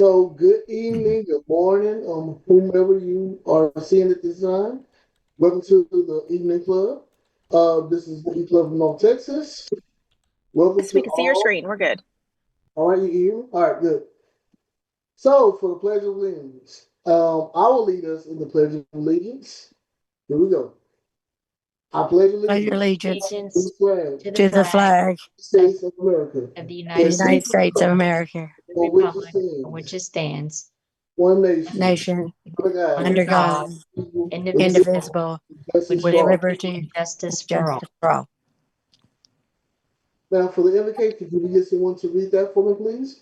So, good evening, good morning, whomever you are seeing at this time. Welcome to the Evening Club. This is the Club of North Texas. Welcome Yes, we to can see your all. screen. We're good. All right, you hear me? All right, good. So, for the Pledge of Allegiance, I will lead us in the Pledge of Allegiance. Here we go. I pledge Pledge allegiance allegiance to the Allegiance flag to the to the flag flag of the of, States of America, of the of the United and to United States, States of America, the for which it Republic for stands, which it stands, one nation, nation under God, under under God, God, with indivisible, indivisible, justice with for with all. liberty liberty and and justice for all. justice for all. Now, for the invocation, can we get someone to read that for me, please?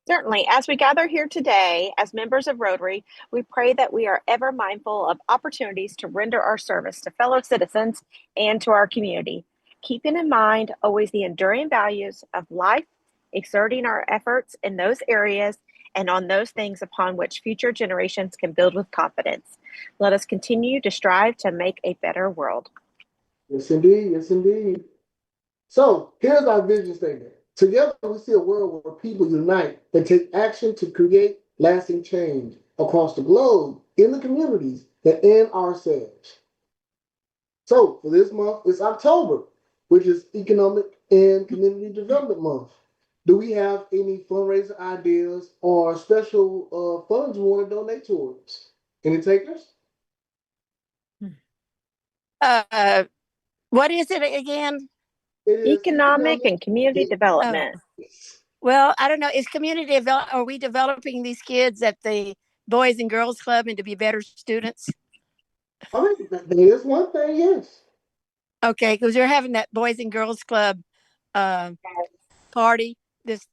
Certainly, as we gather here today as members of Rotary, we pray that we are ever mindful of opportunities to render our service to fellow citizens and to our community, keeping in mind always the enduring values of life, exerting our efforts in those areas and on those things upon which future generations can build with confidence. Let us continue to strive to make a better world. Yes, indeed. Yes, indeed. So, here's our vision statement. Together, we see a world where people unite and take action to create lasting change across the globe, in the communities, and in ourselves. So, for this month, it's October, which is Economic and Community Development Month. Do we have any fundraiser ideas or special funds we want to donate towards? Any takers? Uh, what is it again? It is Economic economic. and community Oh, development. well, I don't know. Is community develop? Are we developing these kids at the Boys and Girls Club and to be better students? I mean, that is one thing, yes. Okay, because we're having that Boys and Girls Club uh, party this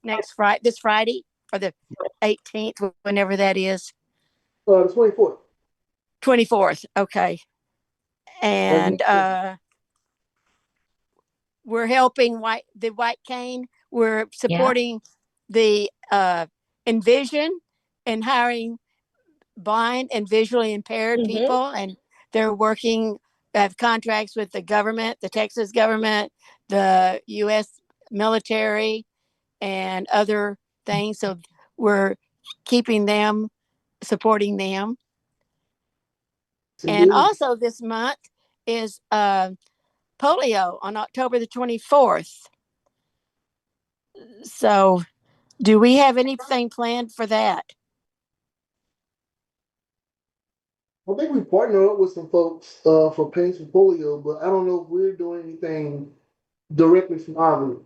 Friday or the 18th, whenever that is, The 24th. 24th. Okay, and we're helping the White Cane. We're Yeah. supporting the Envision and hiring blind and visually impaired Mhm. people, and they're working. Have contracts with the government, the Texas government, the U.S. military, and other things. So we're keeping them, supporting them. And Indeed. also this month is polio on October the 24th. So do we have anything planned for that? I think we partnered up with some folks for Pains for Polio, but I don't know if we're doing anything directly from our group.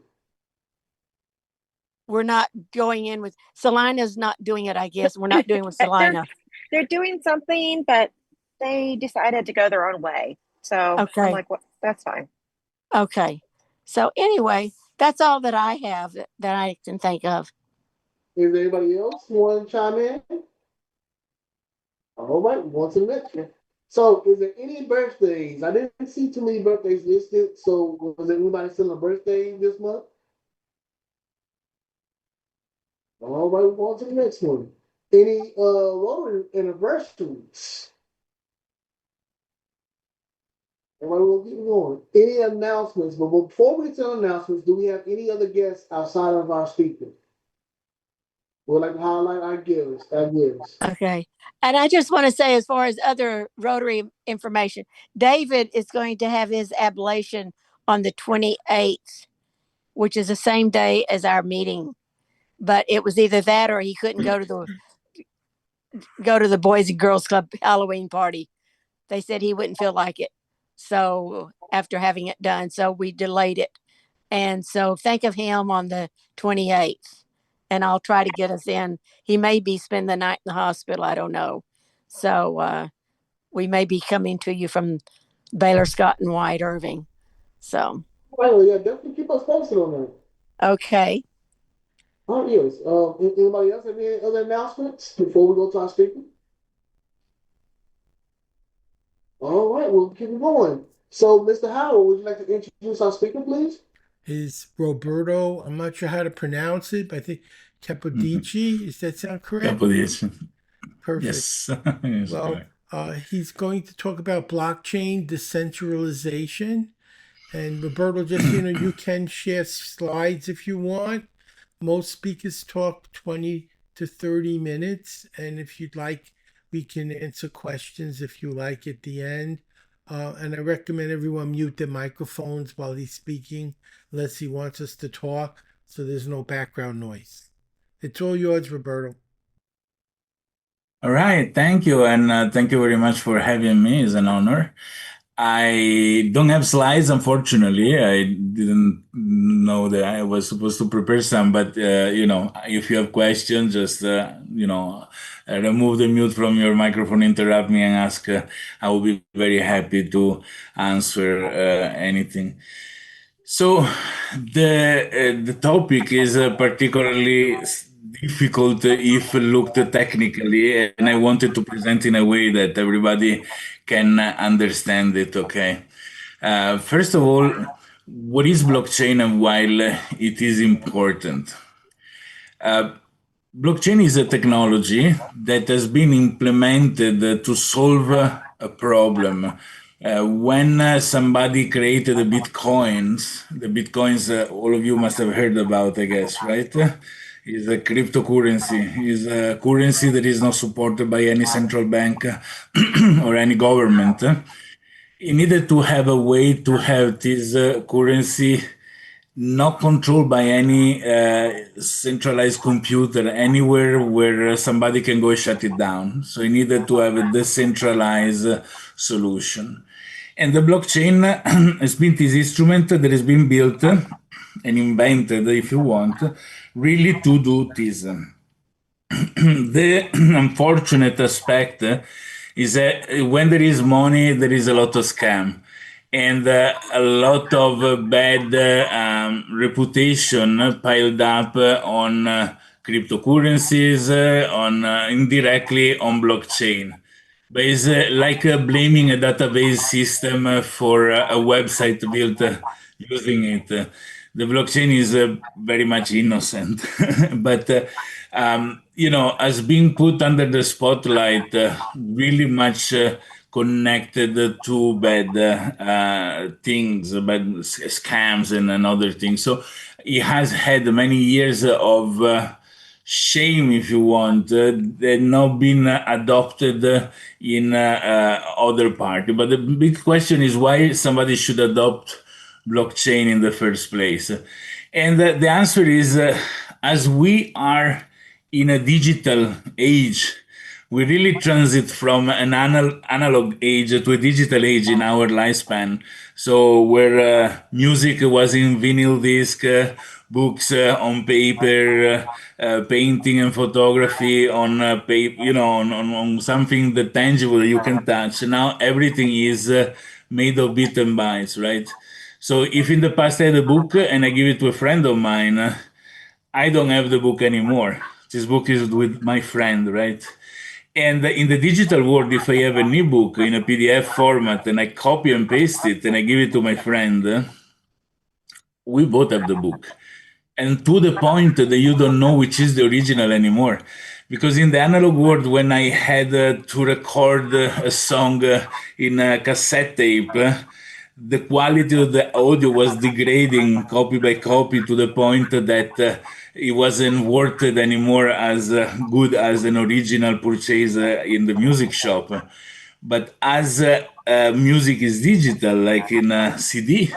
We're not going in with Salina's not doing it, I guess. We're not doing with they're Salina. they're doing something, but they decided to go their own way. So I'm Okay. like, what? That's fine. Okay. So anyway, that's all that I have that I can think of. Is there anybody else who want to chime in? All right, we want to mention. So, is there any birthdays? I didn't see too many birthdays listed. So, was there anybody still a birthday this month? All right, we on to the next one. Any Rotary anniversaries? Everybody will keep going. Any announcements? But before we tell announcements, do we have any other guests outside of our speaker? We'd like to highlight our guests. Our guests. Okay. And I just want to say, as far as other Rotary information, David is going to have his ablation on the 28th, which is the same day as our meeting. But it was either that or he couldn't go to the Boys and Girls Club Halloween party. They said he wouldn't feel like it. So after having it done, so we delayed it. And so think of him on the 28th. And I'll try to get us in. He may be spend the night in the hospital. I don't know. So we may be coming to you from Baylor Scott and White Irving. So Well, yeah, definitely keep us posted on that. okay. Oh, yes. Anybody else have any other announcements before we go to our speaker? All right, we'll keep it going. So, Mr. Howard, would you like to introduce our speaker, please? Is Roberto, I'm not sure how to pronounce it, but I think Mhm. Capodici. Does that sound correct? Capodestra. Perfect. Yes, yes, Well, correct. he's going to talk about blockchain decentralization. And Roberto, just so you know, you can share slides if you want. Most speakers talk 20 to 30 minutes. And if you'd like, we can answer questions if you like at the end. And I recommend everyone mute their microphones while he's speaking, unless he wants us to talk, so there's no background noise. It's all yours, Roberto. All right, thank you, and thank you very much for having me. It's an honor. I don't have slides, unfortunately. I didn't know that I was supposed to prepare some, but if you have questions, just remove the mute from your microphone, interrupt me, and ask. I will be very happy to answer anything. So the topic is particularly difficult if looked technically, and I wanted to present in a way that everybody can understand it. Okay. First of all, what is blockchain and why it is important? Blockchain is a technology that has been implemented to solve a problem. When somebody created the bitcoins all of you must have heard about, I guess, right? Is a cryptocurrency, is a currency that is not supported by any central bank or any government. You needed to have a way to have this currency not controlled by any centralized computer anywhere where somebody can go shut it down. So you needed to have a decentralized solution. And the blockchain has been this instrument that has been built and invented, if you want, really to do this. The unfortunate aspect is that when there is money, there is a lot of scam and a lot of bad reputation piled up on cryptocurrencies, on indirectly on blockchain. But it's like blaming a database system for a website built using it. The blockchain is very much innocent, but as being put under the spotlight, really much connected to bad things, bad scams and other things. So it has had many years of shame, if you want, that not been adopted in other party. But the big question is why somebody should adopt blockchain in the first place. And the answer is, as we are in a digital age, we really transit from an analog age to a digital age in our lifespan. So where music was in vinyl disc, books on paper, painting and photography on paper, on something that tangible that you can touch. Now everything is made of bits and bytes, right? So if in the past I had a book and I give it to a friend of mine, I don't have the book anymore. This book is with my friend, right? And in the digital world, if I have an ebook in a PDF format and I copy and paste it and I give it to my friend, we both have the book. And to the point that you don't know which is the original anymore. Because in the analog world, when I had to record a song in a cassette tape, the quality of the audio was degrading copy by copy to the point that it wasn't worth it anymore as good as an original purchase in the music shop. But as music is digital, like in a CD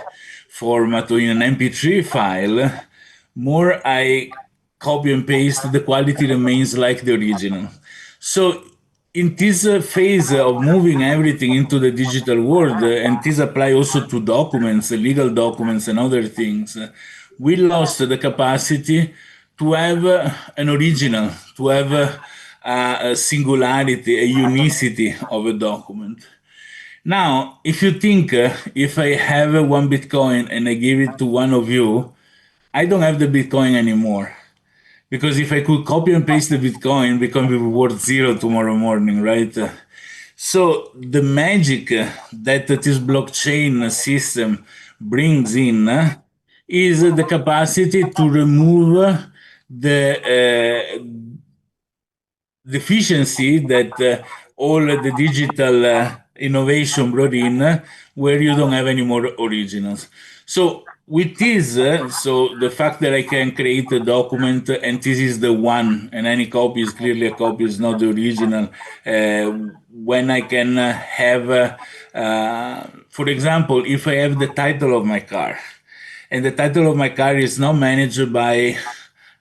format or in an MP3 file, more I copy and paste, the quality remains like the original. So in this phase of moving everything into the digital world, and this apply also to documents, legal documents and other things, we lost the capacity to have an original, to have a singularity, a unicity of a document. Now, if you think, if I have one Bitcoin and I give it to one of you, I don't have the Bitcoin anymore. Because if I could copy and paste the Bitcoin, Bitcoin will be worth zero tomorrow morning, right? So the magic that this blockchain system brings in is the capacity to remove the deficiency that all the digital innovation brought in, where you don't have any more originals. So with this, so the fact that I can create a document and this is the one, and any copy is clearly a copy, is not the original. When I can for example, if I have the title of my car, and the title of my car is not managed by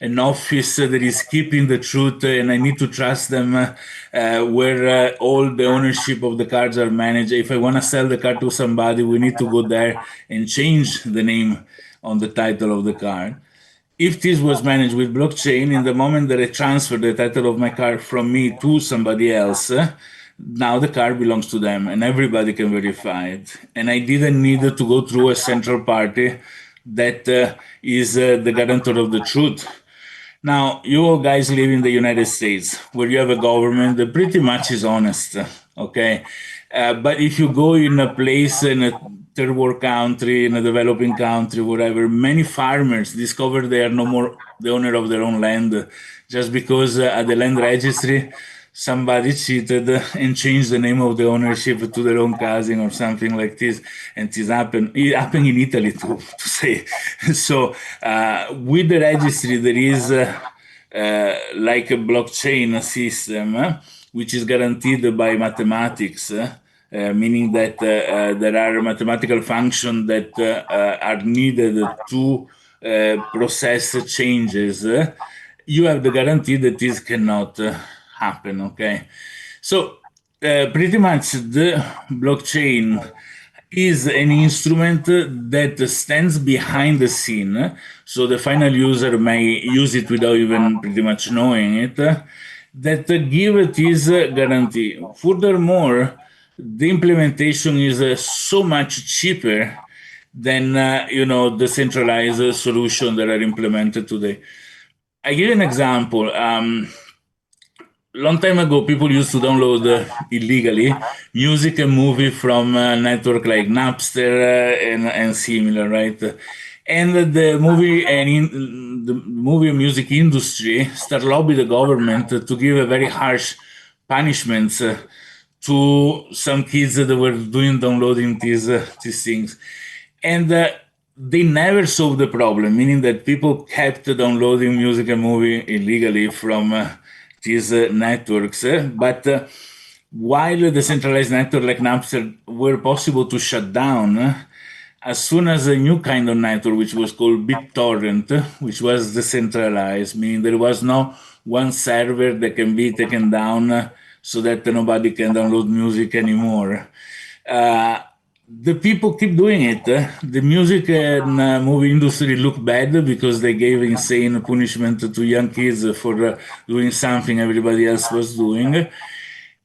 an office that is keeping the truth, and I need to trust them where all the ownership of the cars are managed. If I want to sell the car to somebody, we need to go there and change the name on the title of the car. If this was managed with blockchain, in the moment that I transfer the title of my car from me to somebody else, now the car belongs to them and everybody can verify it. And I didn't need to go through a central party that is the guarantor of the truth. Now, you all guys live in the United States, where you have a government that pretty much is honest, okay? But if you go in a place, in a third world country, in a developing country, whatever, many farmers discover they are no more the owner of their own land just because at the land registry, somebody cheated and changed the name of the ownership to their own cousin or something like this. And this happened. It happened in Italy to say. So with the registry, there is like a blockchain system, which is guaranteed by mathematics. Meaning that there are mathematical functions that are needed to process changes, you have the guarantee that this cannot happen, okay? So pretty much the blockchain is an instrument that stands behind the scene, so the final user may use it without even pretty much knowing it, that give this guarantee. Furthermore, the implementation is so much cheaper than the centralized solution that are implemented today. I give you an example. Long time ago, people used to download illegally music and movie from a network like Napster and similar, right? And the movie and music industry start lobby the government to give a very harsh punishments to some kids that were doing downloading these things, and they never solved the problem, meaning that people kept downloading music and movie illegally from these networks. But while the centralized network like Napster were possible to shut down, as soon as a new kind of network, which was called BitTorrent, which was decentralized, meaning there was no one server that can be taken down so that nobody can download music anymore. The people keep doing it. The music and movie industry look bad because they gave insane punishment to young kids for doing something everybody else was doing.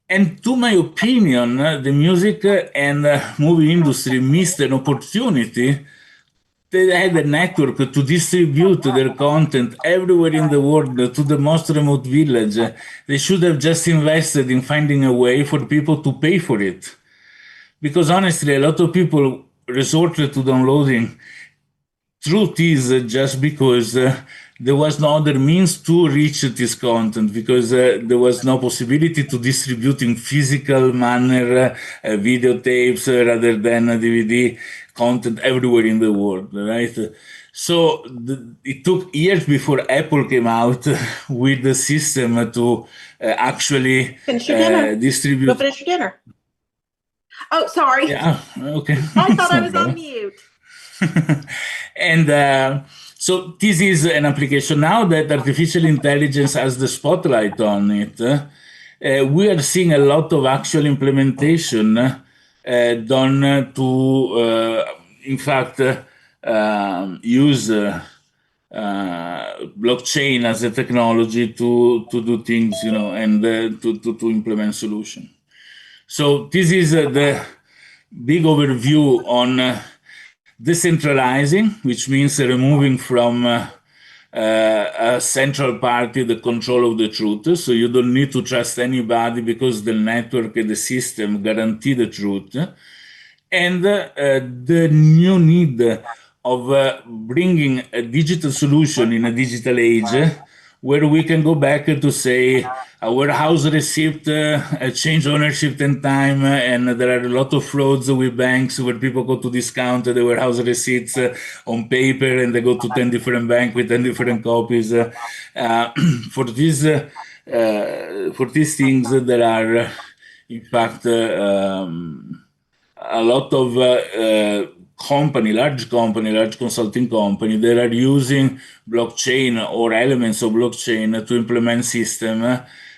And to my opinion, the music and movie industry missed an opportunity. They had a network to distribute their content everywhere in the world to the most remote village. They should have just invested in finding a way for people to pay for it. Because honestly, a lot of people resorted to downloading. Truth is, just because there was no other means to reach this content, because there was no possibility to distribute in physical manner videotapes rather than DVD content everywhere in the world, right? So it took years before Apple came out with the system to actually Finish your dinner. Go distribute. finish your dinner. Oh, sorry. Yeah, okay. I thought No I was problem. on mute. And so this is an application now that artificial intelligence has the spotlight on it. We are seeing a lot of actual implementation done to, in fact, use blockchain as a technology to do things, and to implement solution. So this is the big overview on decentralizing, which means removing from a central party the control of the truth. So you don't need to trust anybody because the network and the system guarantee the truth. And the new need of bringing a digital solution in a digital age where we can go back to say our house receipt change ownership 10 times, and there are a lot of frauds with banks where people go to discount the warehouse receipts on paper, and they go to 10 different banks with 10 different copies. For these for these things, there are in fact a lot of large consulting company that are using blockchain or elements of blockchain to implement system,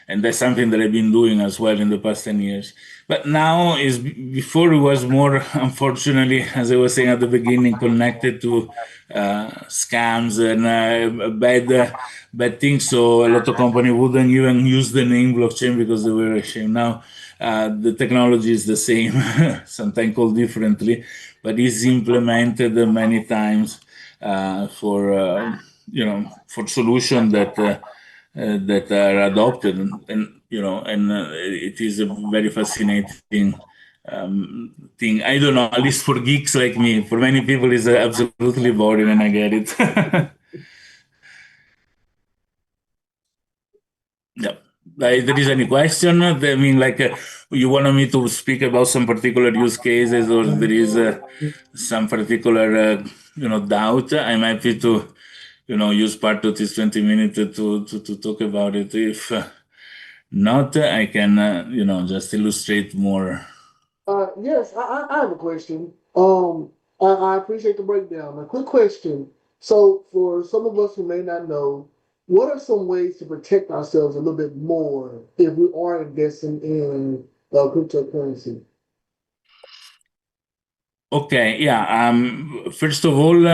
and that's something that I've been doing as well in the past 10 years. But now is before it was more, unfortunately, as I was saying at the beginning, connected to scams and bad things. So a lot of company wouldn't even use the name blockchain because they were ashamed. Now the technology is the same, sometimes called differently, but is implemented many times for solutions that are adopted, and it is a very fascinating thing. I don't know, at least for geeks like me. For many people, it's absolutely boring, and I get it. Yeah. If there is any question, I mean, you wanted me to speak about some particular use cases, or there is some particular, doubt. I'm happy to, use part of this 20 minutes to talk about it. If not, I can, just illustrate more. Yes, I have a question. I appreciate the breakdown. A quick question. So, for some of us who may not know, what are some ways to protect ourselves a little bit more if we are investing in cryptocurrency? Okay, yeah. First of all,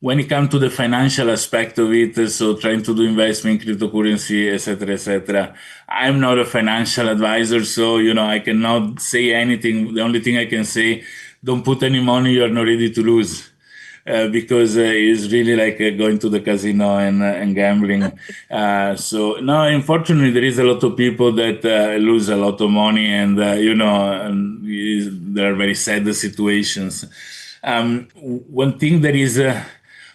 when it comes to the financial aspect of it, so trying to do investment in cryptocurrency, etc., I'm not a financial advisor, so I cannot say anything. The only thing I can say, don't put any money you are not ready to lose. Because it's really like going to the casino and gambling. So now, unfortunately, there is a lot of people that lose a lot of money, and there are very sad situations. One thing that is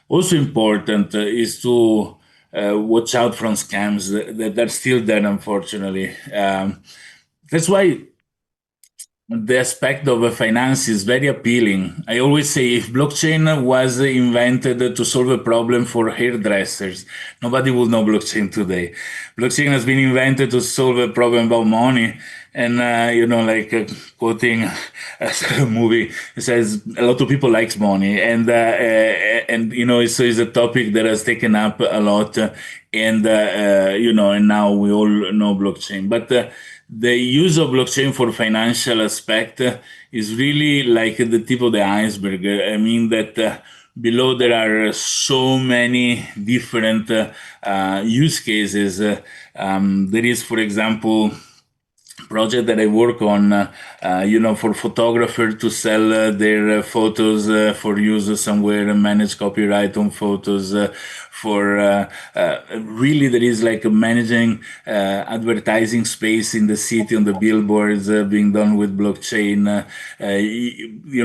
also important is to watch out from scams that are still there, unfortunately. That's why the aspect of finance is very appealing. I always say if blockchain was invented to solve a problem for hairdressers, nobody would know blockchain today. Blockchain has been invented to solve a problem about money. And, quoting a movie, it says a lot of people likes money. And it's a topic that has taken up a lot. And now we all know blockchain. But the use of blockchain for financial aspect is really like the tip of the iceberg. I mean that below there are so many different use cases. There is, for example, project that I work on, for photographer to sell their photos for use somewhere and manage copyright on photos. Really, there is like managing advertising space in the city on the billboards being done with blockchain.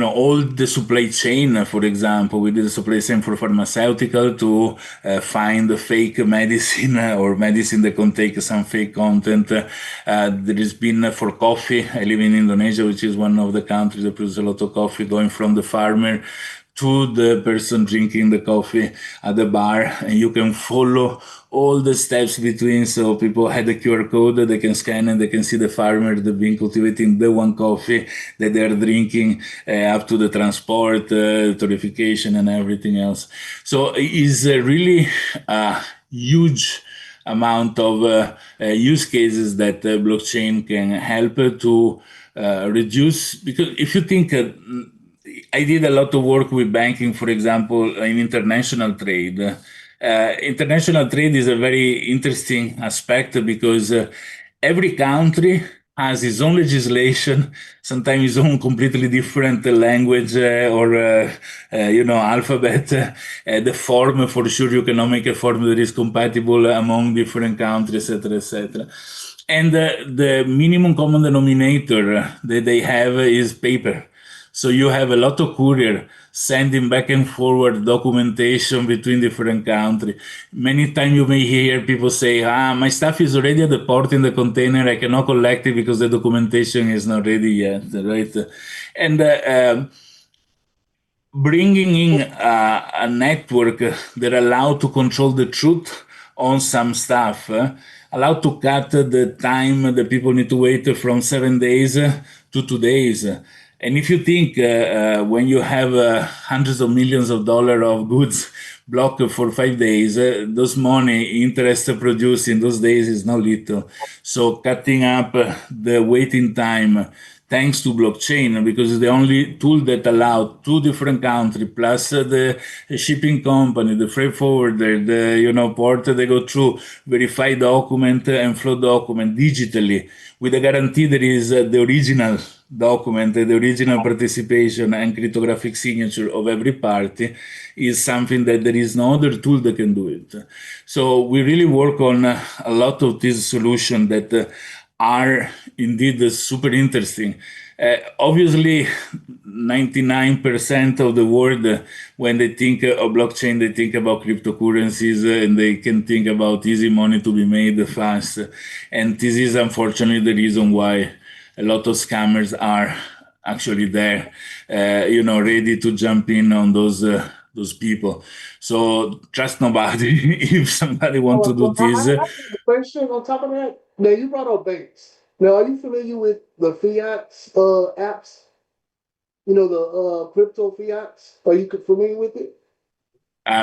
All the supply chain, for example, we did a supply chain for pharmaceutical to find the fake medicine or medicine that contain some fake content. There has been for coffee. I live in Indonesia, which is one of the countries that produce a lot of coffee, going from the farmer to the person drinking the coffee at the bar, and you can follow all the steps between. So people had a QR code that they can scan, and they can see the farmer, the bean cultivating the one coffee that they are drinking, up to the transport, torrefication, and everything else. So it's really a huge amount of use cases that blockchain can help to reduce. Because if you think, I did a lot of work with banking, for example, in international trade. International trade is a very interesting aspect because every country has its own legislation, sometimes its own completely different language or alphabet. The form, for sure, you cannot make a form that is compatible among different countries, etc., etc. And the minimum common denominator that they have is paper. So you have a lot of courier sending back and forward documentation between different countries. Many times you may hear people say, my stuff is already at the port in the container, I cannot collect it because the documentation is not ready yet, right? And bringing in a network that allow to control the truth on some stuff, allow to cut the time that people need to wait from 7 days to 2 days. And if you think when you have hundreds of millions of dollars of goods blocked for 5 days, those money interest produced in those days is not little. So cutting up the waiting time thanks to blockchain, because it's the only tool that allows two different countries plus the shipping company, the freight forwarder, the port they go through, verify document and flow document digitally with a guarantee there is the original document, the original participation and cryptographic signature of every party is something that there is no other tool that can do it. So we really work on a lot of these solutions that are indeed super interesting. Obviously, 99% of the world, when they think of blockchain, they think about cryptocurrencies and they can think about easy money to be made fast. And this is unfortunately the reason why a lot of scammers are actually there, ready to jump in on those people. So trust nobody. If somebody wants to do I this, have a question on top of that. Now you brought up banks. Now, are you familiar with the fiat apps? The crypto fiats. Are you familiar with it?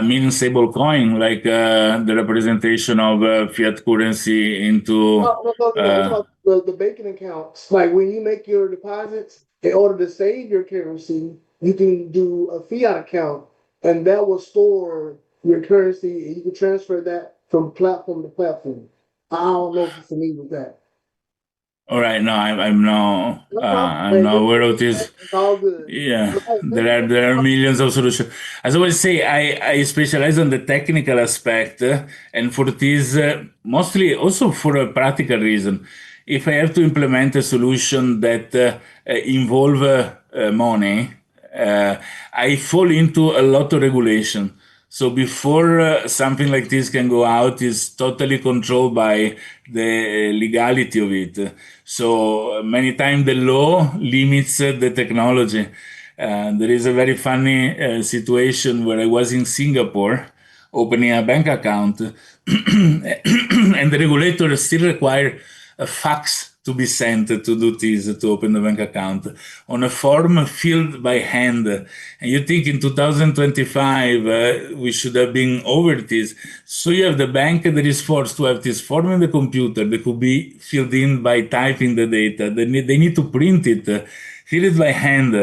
mean stable coin, like the representation of fiat currency into. No. I'm talking about the banking accounts. Like when you make your deposits, in order to save your currency, you can do a fiat account, and that will store your currency, and you can transfer that from platform to platform. I don't know if you're familiar with that. All right, no, No problem. I'm Hey, not aware of this. it's all good. Yeah, But, hey, thank you. there are millions of solutions. As I always say, I specialize on the technical aspect, and for this, mostly also for a practical reason. If I have to implement a solution that involve money, I fall into a lot of regulation. So before something like this can go out, is totally controlled by the legality of it. So many times the law limits the technology. There is a very funny situation where I was in Singapore opening a bank account, and the regulator still require a fax to be sent to do this, to open the bank account on a form filled by hand. And you think in 2025 we should have been over this. So you have the bank that is forced to have this form in the computer that could be filled in by typing the data. They need to print it, fill it by hand,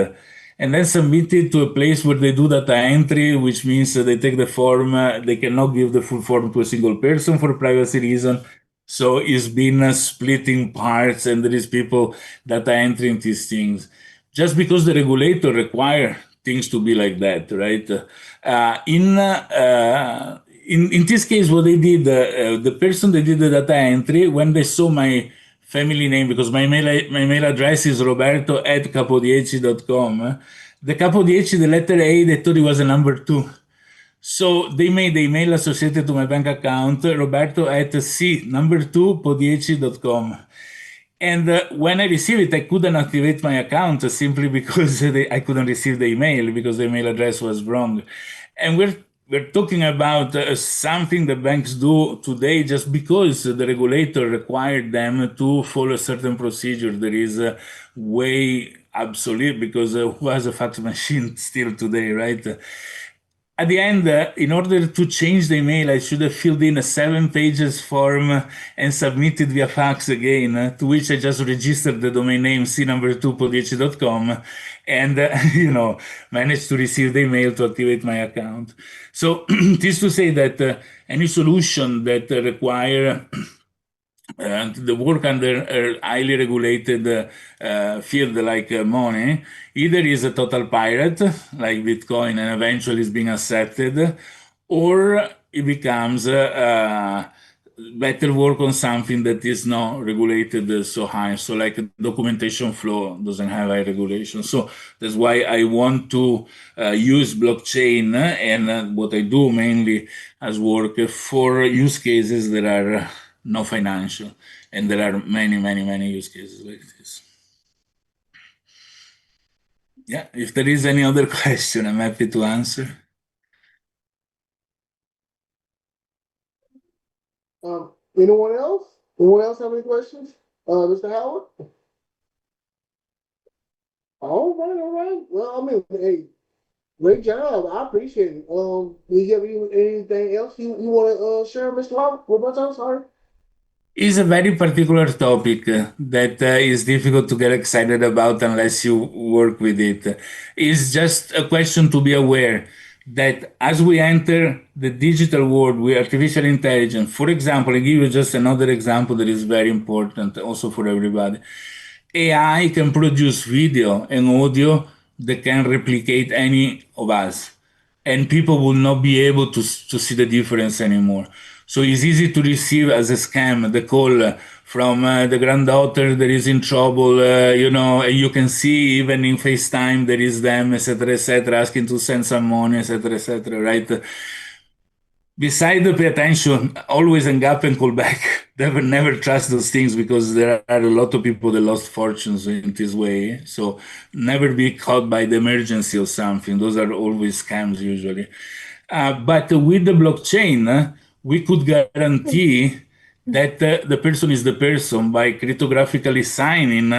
and then submit it to a place where they do data entry, which means they take the form, they cannot give the full form to a single person for privacy reason. So it's been split in parts, and there is people data entering these things just because the regulator require things to be like that, right? In this case, what they did, the person that did the data entry, when they saw my family name, because my mail address is roberto@capodieci.com. The Capodieci, the letter A, they thought it was a number two. So they made the email associated to my bank account, roberto at c number two podieci.com. And when I received it, I couldn't activate my account simply because I couldn't receive the email because the email address was wrong. And we're talking about something the banks do today just because the regulator required them to follow a certain procedure. There is a way obsolete because who has a fax machine still today, right? At the end, in order to change the email, I should have filled in a 7 pages form and submitted via fax again, to which I just registered the domain name cnumber2podieci.com and, managed to receive the email to activate my account. So this to say that any solution that require the work under a highly regulated field like money, either is a total pirate like Bitcoin and eventually is being accepted, or it becomes better work on something that is not regulated so high. So like documentation flow doesn't have high regulation. So that's why I want to use blockchain and what I do mainly as work for use cases that are not financial. And there are many, many, many use cases like this. Yeah, if there is any other question, I'm happy to answer. Anyone else? Anyone else have any questions? Mr. Howard? All right, all right. Well, I mean, hey, great job. I appreciate it. Do you have anything else you want to share, Mr. Howard? What about you? Sorry. Is a very particular topic that is difficult to get excited about unless you work with it. It's just a question to be aware that as we enter the digital world with artificial intelligence, for example, I give you just another example that is very important also for everybody. AI can produce video and audio that can replicate any of us, and people will not be able to see the difference anymore. So it's easy to receive as a scam the call from the granddaughter that is in trouble, and you can see even in FaceTime there is them, etc., asking to send some money, etc., right? Besides pay attention, always hang up and call back. Never trust those things because there are a lot of people that lost fortunes in this way. So never be caught by the emergency or something. Those are always scams usually. But with the blockchain, we could guarantee that the person is the person by cryptographically signing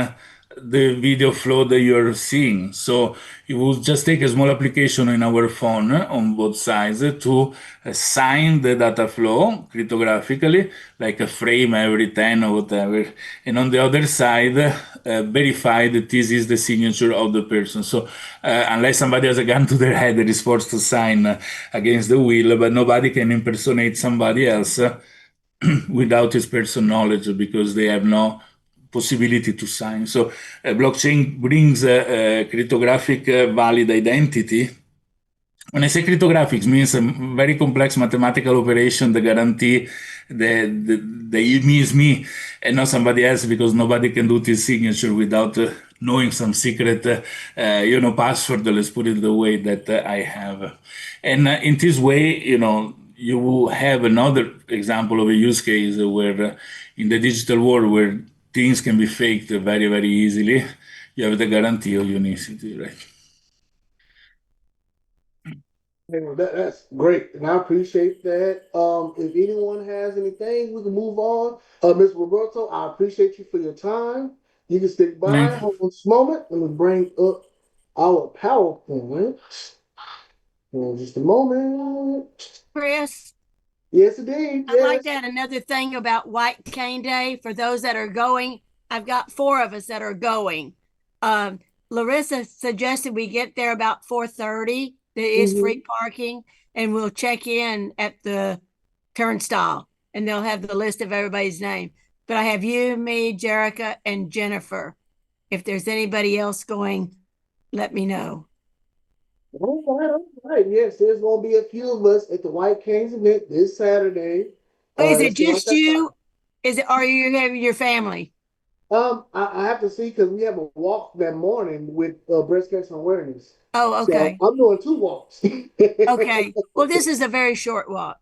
the video flow that you're seeing. So it will just take a small application in our phone on both sides to sign the data flow cryptographically, like a frame every 10 or whatever. And on the other side, verify that this is the signature of the person. So unless somebody has a gun to their head, that is forced to sign against the will, but nobody can impersonate somebody else without his personal knowledge because they have no possibility to sign. So blockchain brings a cryptographic valid identity. When I say cryptographics, means a very complex mathematical operation that guarantee the me is me and not somebody else, because nobody can do this signature without knowing some secret, password. Let's put it the way that I have. And in this way, you will have another example of a use case where in the digital world where things can be faked very, very easily, you have the guarantee of unicity, right? That's great, and I appreciate that. If anyone has anything, we can move on. Ms. Roberto, I appreciate you for your time. You can stick by. Hold on this moment. Let me bring up our PowerPoint. In just a moment. Chris, Yes, indeed. I'd like Yes. to add another thing about White Cane Day for those that are going. I've got 4 of us that are going. Larissa suggested we get there about 4:30. There is free parking, and we'll check in at the turnstile, and they'll have the list of everybody's name. But I have you, me, Jerica, and Jennifer. If there's anybody else going, let me know. All right. Yes, there's going to be a few of us at the White Canes event this Saturday. Is it just you? Is it? Are you having your family? I have to see because we have a walk that morning with breast cancer awareness. Oh, okay. So I'm doing 2 walks. Okay. Well, this is a very short walk.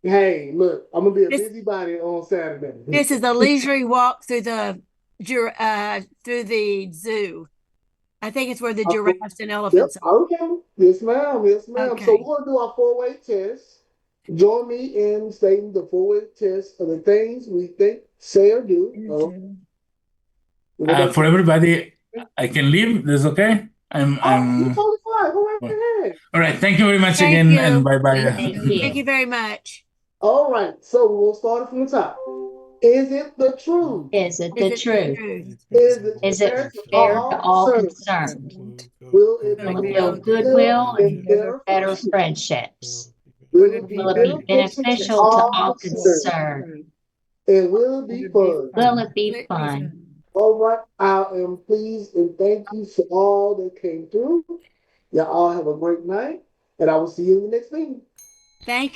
Hey, look, I'm gonna be a busybody on Saturday. This is a leisurely walk through the zoo. I think it's where the giraffes and elephants are. Okay. Yes, ma'am. Yes, ma'am. Okay. So we're gonna do our 4-way test. Join me in stating the 4-way test of the things we think, say, or do. For everybody, I can leave. That's okay. You're totally fine. Go right ahead. All right. Thank you very much again, and bye-bye. Thank you very much. All right. So we'll start from the top. Is it the truth? Is it the truth? Is it fair to all concerned? Will it build goodwill and better friendships? Will it be beneficial to all concerned? And will it be fun? Will it be fun? All right. I am pleased and thank you for all that came through. Y'all all have a great night, and I will see you in the next meeting. Thank you.